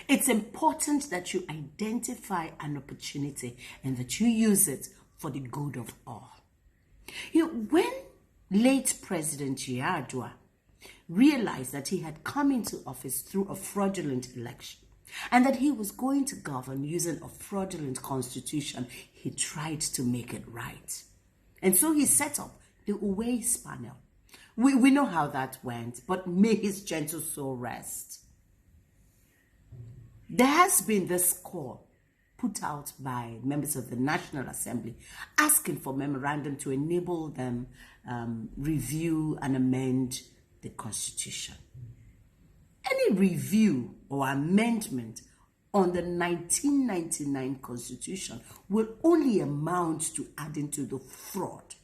It's important that you identify an opportunity and that you use it for the good of all. When late President Yar'Adua realized that he had come into office through a fraudulent election and that he was going to govern using a fraudulent constitution, he tried to make it right. And so he set up the Uwais panel. We know how that went, but may his gentle soul rest. There has been this call put out by members of the National Assembly asking for memorandum to enable them review and amend the Constitution. Any review or amendment on the 1999 Constitution will only amount to adding to the fraud.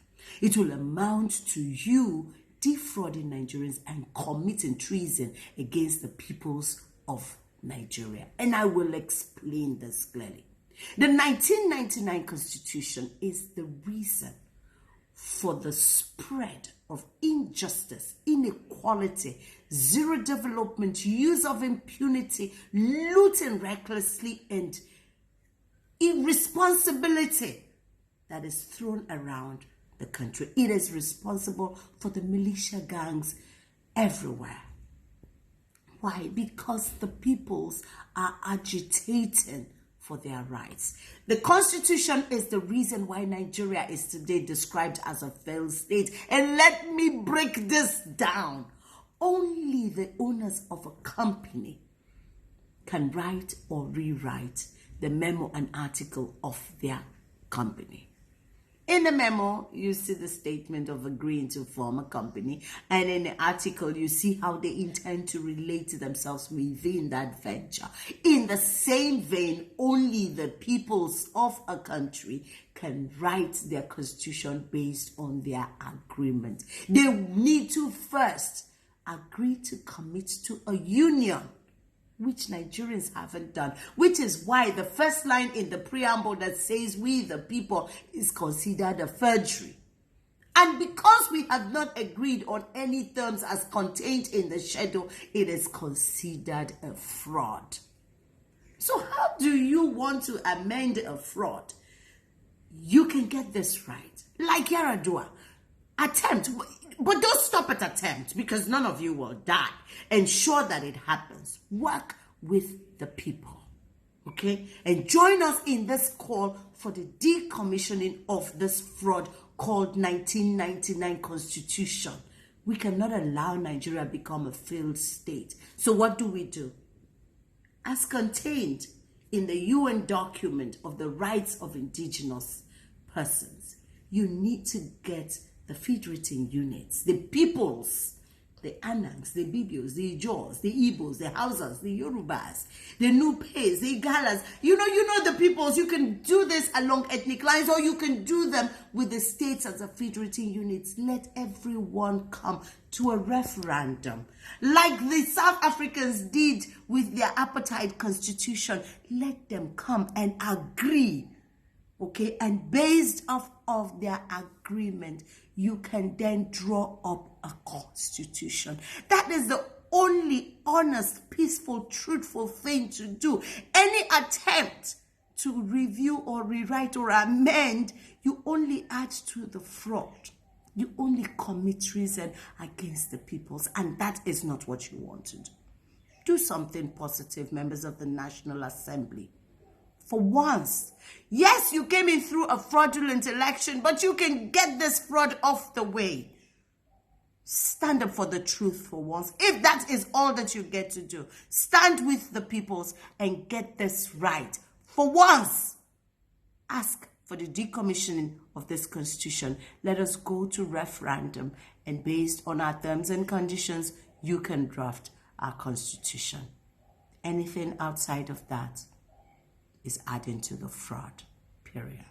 It will amount to you defrauding Nigerians and committing treason against the peoples of Nigeria. And I will explain this clearly. The 1999 Constitution is the reason for the spread of injustice, inequality, zero development, use of impunity, looting recklessly, and irresponsibility that is thrown around the country. It is responsible for the militia gangs everywhere. Why? Because the peoples are agitating for their rights. The Constitution is the reason why Nigeria is today described as a failed state. And let me break this down. Only the owners of a company can write or rewrite the memo and article of their company. In the memo, you see the statement of agreeing to form a company, and in the article, you see how they intend to relate to themselves within that venture. In the same vein, only the peoples of a country can write their constitution based on their agreement. They need to first agree to commit to a union, which Nigerians haven't done, which is why the first line in the preamble that says we the people is considered a forgery. And because we have not agreed on any terms as contained in the schedule, it is considered a fraud. So how do you want to amend a fraud? You can get this right. Like Yar'Adua, attempt, but don't stop at attempt, because none of you will die. Ensure that it happens. Work with the people, okay? And join us in this call for the decommissioning of this fraud called 1999 Constitution. We cannot allow Nigeria to become a failed state. So what do? As contained in the UN document of the rights of indigenous persons, you need to get the federating units, the peoples, the Anangs, the Bibios, the Ijaws, the Igbos, the Hausas, the Yorubas, the Nupes, the Igalas. You know the peoples. You can do this along ethnic lines, or you can do them with the states as a federating units. Let everyone come to a referendum, like the South Africans did with their apartheid constitution. Let them come and agree. Okay, and based off of their agreement, you can then draw up a constitution. That is the only honest, peaceful, truthful thing to do. Any attempt to review or rewrite or amend, you only add to the fraud. You only commit treason against the peoples, and that is not what you want to do. Do something positive, members of the National Assembly. For once, yes, you came in through a fraudulent election, but you can get this fraud off the way. Stand up for the truth for once. If that is all that you get to do, stand with the peoples and get this right. For once, ask for the decommissioning of this constitution. Let us go to referendum, and based on our terms and conditions, you can draft our constitution. Anything outside of that is adding to the fraud, period.